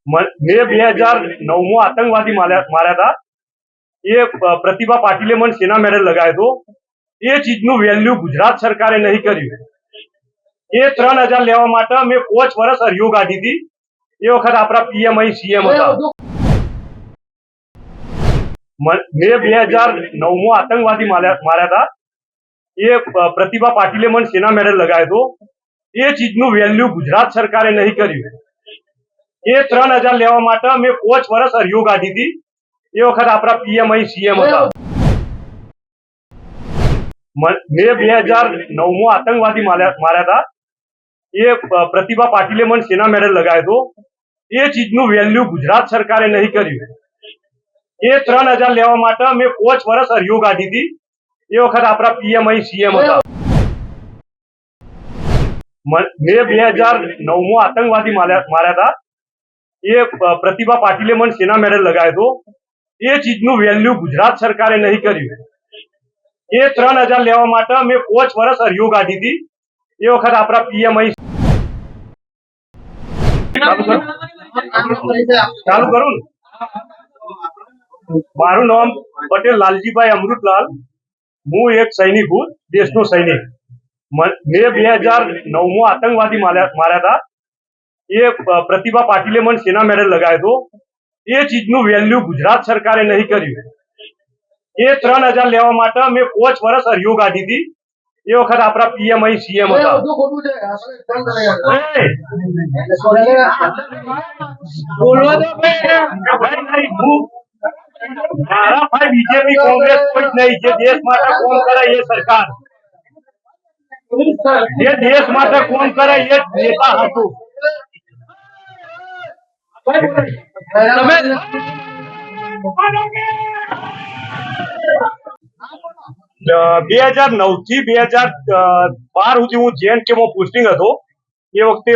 મેં 2009 આતંકવાદી માર્યા હતા। એ પ્રતિભા પાટીલે મને સેના મેડલ લગાવ્યો હતો। એ ચીજનું વેલ્યુ ગુજરાત સરકારે નહીં કર્યું। એ 3000 લેવા માટે મેં 5 વર્ષ હરિયો કાઢી હતી। એ વખત આપણા પીએમ અહીં સીએમ હતા। મેં 2009 આતંકવાદી માર્યા હતા। એ પ્રતિભા પાટીલે મને સેના મેડલ લગાવ્યો હતો। એ ચીજનું વેલ્યુ ગુજરાત સરકારે નહીં કર્યું। એ 3000 લેવા માટે મેં 5 વર્ષ હરિયો કાઢી હતી। એ વખત આપણા પીએમ અહીં સીએમ હતા। મેં 2009 આતંકવાદી માર્યા હતા। એ પ્રતિભા પાટીલે મને સેના મેડલ લગાવ્યો હતો। એ ચીજનું વેલ્યુ ગુજરાત સરકારે નહીં કર્યું। એ 3000 લેવા માટે મેં 5 વર્ષ હરિયો કાઢી હતી। એ વખત આપણા પીએમ અહીં સીએમ હતા। મેં 2009 આતંકવાદી માર્યા હતા। એ પ્રતિભા પાટીલે મને સેના મેડલ લગાવ્યો હતો। એ ચીજનું વેલ્યુ ગુજરાત સરકારે નહીં કર્યું। એ 3000 લેવા માટે મેં 5 વર્ષ હરિયો કાઢી હતી। એ વખત આપણા પીએમ અહીં ચાલુ કરું ને। મારું નામ પટેલ લાલજીભાઈ અમૃતલાલ। હું એક સૈનિક છું, દેશનો સૈનિક। મેં 2009 આતંકવાદી માર્યા હતા। એ પ્રતિભા પાટીલે મને સેના મેડલ લગાવ્યો હતો। એ ચીજનું વેલ્યુ ગુજરાત સરકારે નહીં કર્યું। એ 3000 લેવા માટે મેં 5 વર્ષ હરિયો કાઢી હતી। એ વખત આપણા પીએમ અહીં સીએમ હતા। મારા ભાઈ બીજેપી કોંગ્રેસ કોઈ જ નહીં। જે દેશ માટે કોમ કરે એ સરકાર, જે દેશ માટે કોમ કરે એ નેતા હતું। 2009 થી 2012 સુધી હું JNK માં પોસ્ટિંગ હતો। એ વખતે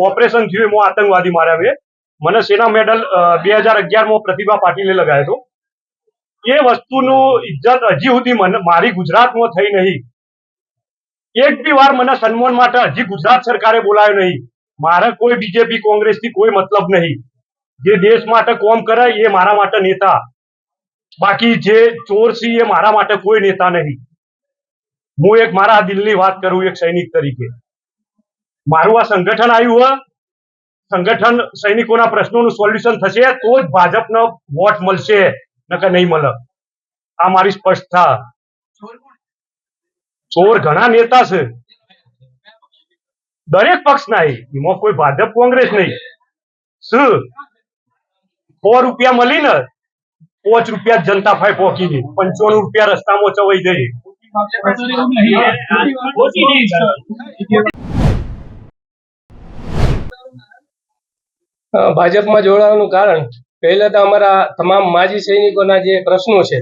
ઓપરેશન થયું, એમાં આતંકવાદી માર્યા મેં। મને સેના મેડલ 2011 માં પ્રતિભા પાટીલે લગાવ્યો હતો। એ વસ્તુનું ઇજ્જત હજી સુધી મારી ગુજરાતમાં થઈ નહીં। એક બી વાર મને સન્માન માટે હજી ગુજરાત સરકારે બોલાવ્યો નહીં। મારે કોઈ બીજેપી કોંગ્રેસ થી કોઈ મતલબ નહીં। જે દેશ માટે કોમ કરે એ મારા માટે નેતા, બાકી જે ચોર છે એ મારા માટે કોઈ નેતા નહીં। હું એક મારા દિલની વાત કરું એક સૈનિક તરીકે। મારું આ સંગઠન આવ્યું હોય, સંગઠન સૈનિકોના પ્રશ્નોનું સોલ્યુશન થશે તો જ ભાજપનો વોટ મળશે, નકર નહીં મળે। આ મારી સ્પષ્ટતા। ચોર ઘણા નેતા છે, દરેક પક્ષના, એમાં કોઈ ભાજપ કોંગ્રેસ નહીં। શું 100 રૂપિયા મળીને 5 રૂપિયા જનતા ફાઈ પોકીને 95 રૂપિયા રસ્તામાં ચવાઈ જાય। ભાજપમાં જોડાવાનું કારણ પહેલા તો અમારા તમામ માજી સૈનિકોના જે પ્રશ્નો છે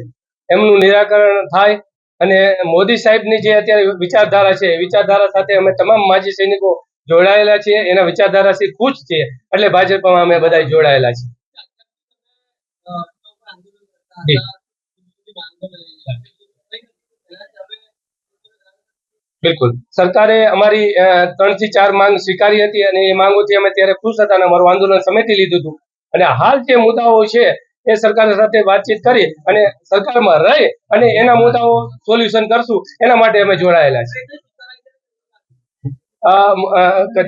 એમનું નિરાકરણ થાય, અને મોદી સાહેબની જે અત્યારે વિચારધારા છે, વિચારધારા સાથે અમે તમામ માજી સૈનિકો જોડાયેલા છીએ। એના વિચારધારાથી ખુશ છીએ, એટલે ભાજપમાં અમે બધા જોડાયેલા છીએ। બિલકુલ, સરકારે અમારી 3 થી 4 માંગ સ્વીકારી હતી, અને એ માંગોથી અમે ત્યારે ખુશ હતા અને અમારું આંદોલન સમેટી લીધું હતું। અને હાલ જે મુદ્દાઓ છે એ સરકાર સાથે વાતચીત કરી અને સરકારમાં રહી અને એના મુદ્દાઓ સોલ્યુશન કરશું, એના માટે અમે જોડાયેલા છીએ।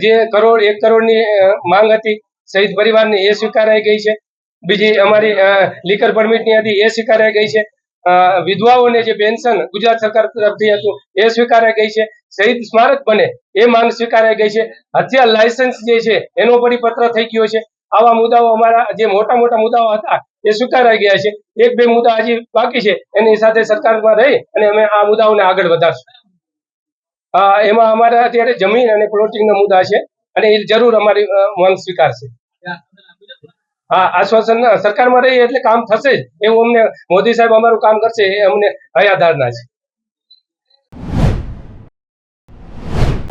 જે 1 કરોડની માંગ હતી શહીદ પરિવારની, એ સ્વીકારાઈ ગઈ છે। બીજી અમારી લીકર પરમિટની હતી, એ સ્વીકારાઈ ગઈ છે। વિધવાઓને જે પેન્શન ગુજરાત સરકાર તરફથી હતું એ સ્વીકારાઈ ગઈ છે। શહીદ સ્મારક બને એ માંગ સ્વીકારાઈ ગઈ છે। હથિયાર લાયસન્સ જે છે એનો પરિપત્ર થઈ ગયો છે। આવા મુદ્દાઓ અમારા જે મોટા મોટા મુદ્દાઓ હતા એ સ્વીકારાઈ ગયા છે। 1-2 મુદ્દા હજી બાકી છે, એની સાથે સરકારમાં રહી અને અમે આ મુદ્દાઓને આગળ વધારશું। એમાં અમારા અત્યારે જમીન અને પ્લોટિંગના મુદ્દા છે, અને એ જરૂર અમારી માંગ સ્વીકારશે। હા, આશ્વાસન સરકારમાં રહી એટલે કામ થશે જ, એવું અમને મોદી સાહેબ અમારું કામ કરશે એ અમને હયાદારના છે।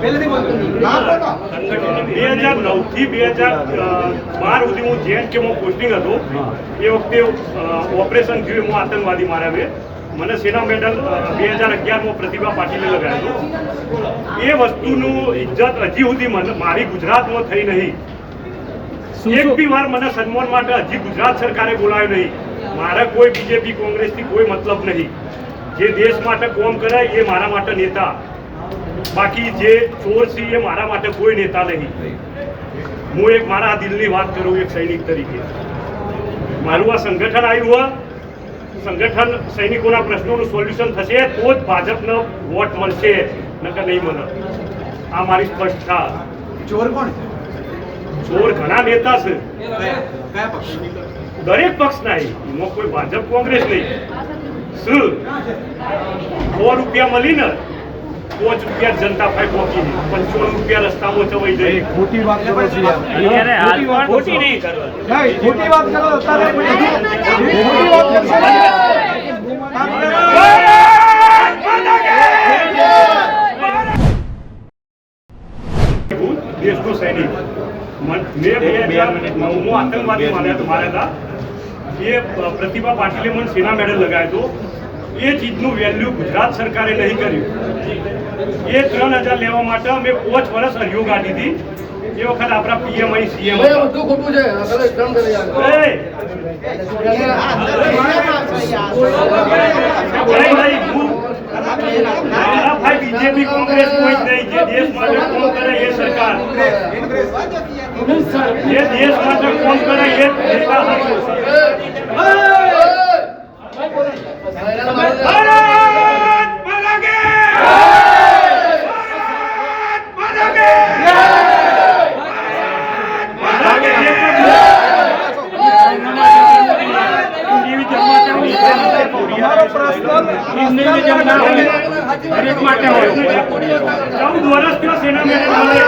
2009 થી 2012 સુધી હું JNK માં પોસ્ટિંગ હતો। એ વખતે ઓપરેશન થયું, એમાં આતંકવાદી માર્યા મેં। મને સેના મેડલ 2011 માં પ્રતિભા પાટીલે લગાવ્યો હતો। એ વસ્તુનું ઇજ્જત હજી સુધી મારી ગુજરાતમાં થઈ નહીં। એક બી વાર મને સન્માન માટે હજી ગુજરાત સરકારે બોલાવ્યો નહીં. મારે કોઈ બીજેપી કોંગ્રેસથી કોઈ મતલબ નહીં. જે દેશ માટે કોમ કરે એ મારા માટે નેતા, બાકી જે ચોર છે એ મારા માટે કોઈ નેતા નહીં. હું એક મારા દિલની વાત કરું એક સૈનિક તરીકે. મારું આ સંગઠન આવ્યું સંગઠન સૈનિકોના પ્રશ્નોનું સોલ્યુશન થશે તો જ ભાજપનો વોટ મળશે, નકર નહીં મળે. આ મારી સ્પષ્ટતા. ચોર કોણ છે? ચોર ઘણા નેતા છે, કયા પક્ષ? દરેક પક્ષના. એમાં કોઈ ભાજપ કોંગ્રેસ નહીં. શું 100 રૂપિયા મળીને 5 રૂપિયા જનતા પાઈ પહોંચી 55 રૂપિયા રસ્તામાં ચવાઈ જાય. ખોટી વાત કરો છો યાર. ખોટી નહીં કરવાની. નહીં, ખોટી વાત કરો અત્યારે ખોટી વાત કરશો ને. દેશનો સૈનિક. મેં 2009 આતંકવાદી માર્યા હતા. એ પ્રતિભા પાટીલે મને સેના મેડલ લગાવ્યો હતો. એ ચીજનું વેલ્યુ ગુજરાત સરકારે નહીં કર્યું. એ 3000 લેવા માટે અમે 5 વર્ષ હરિયો કાઢી હતી. એ વખત આપણા પીએમ અહીં સીએમ બીજેપી કોંગ્રેસ કોઈ જ નહીં. જે દેશ માટે કોમ કરે એ સરકાર, જે દેશ માટે કોમ કરે એ નેતા હશે. તમારો પ્રશ્ન 14 વર્ષ થયો સેના મેડલ મળે.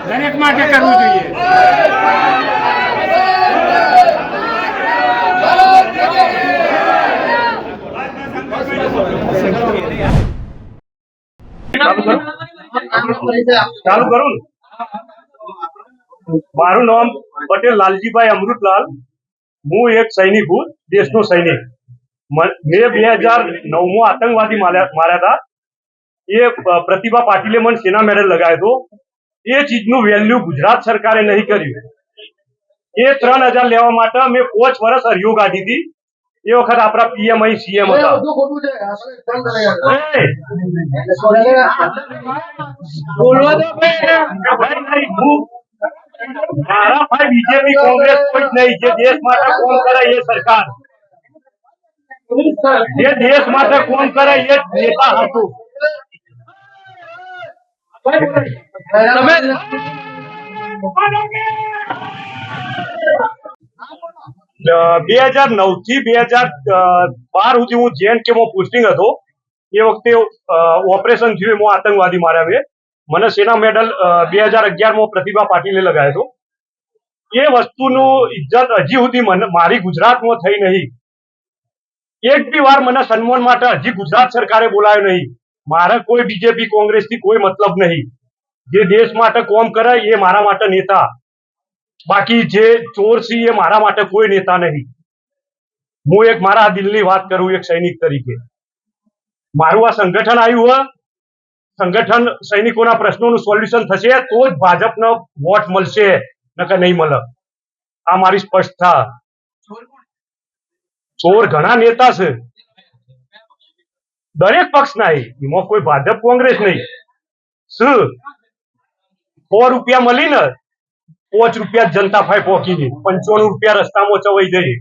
દરેક માટે કરવું જોઈએ. ચાલુ કરું ને? મારું નામ પટેલ લાલજીભાઈ અમૃતલાલ. હું એક સૈનિક છું, દેશનો સૈનિક. મેં 2009 આતંકવાદી માર્યા હતા. એ પ્રતિભા પાટીલે મને સેના મેડલ લગાવ્યો હતો. એ ચીજનું વેલ્યુ ગુજરાત સરકારે નહીં કર્યું. એ 3000 લેવા માટે મેં 5 વર્ષ હરિયો કાઢી હતી. એ વખત આપણા પીએમ અહીં સીએમ હતા. મારા ભાઈ બીજેપી કોંગ્રેસ કોઈ જ નહીં. જે દેશ માટે કોમ કરે એ સરકાર, જે દેશ માટે કોમ કરે એ નેતા હતું. 2009 થી 2012 સુધી હું JNK માં પોસ્ટિંગ હતો. એ વખતે ઓપરેશન થયું એમાં આતંકવાદી માર્યા મેં. મને સેના મેડલ 2011 માં પ્રતિભા પાટીલે લગાવ્યો હતો. એ વસ્તુનું ઇજ્જત હજી સુધી મારી ગુજરાતમાં થઈ નહીં. એક બી વાર મને સન્માન માટે હજી ગુજરાત સરકારે બોલાવ્યો નહીં. મારે કોઈ બીજેપી કોંગ્રેસથી કોઈ મતલબ નહીં. જે દેશ માટે કોમ કરે એ મારા માટે નેતા, બાકી જે ચોર છે એ મારા માટે કોઈ નેતા નહીં. હું એક મારા દિલની વાત કરું એક સૈનિક તરીકે. મારું આ સંગઠન આવ્યું સંગઠન સૈનિકોના પ્રશ્નોનું સોલ્યુશન થશે તો જ ભાજપનો વોટ મળશે, નકર નહીં મળે. આ મારી સ્પષ્ટતા. ચોર ઘણા નેતા છે, દરેક પક્ષના. એમાં કોઈ ભાજપ કોંગ્રેસ નહીં. શું 100 રૂપિયા મળીને 5 રૂપિયા જનતા પાઈ પહોંચી 55 રૂપિયા રસ્તામાં ચવાઈ જાય.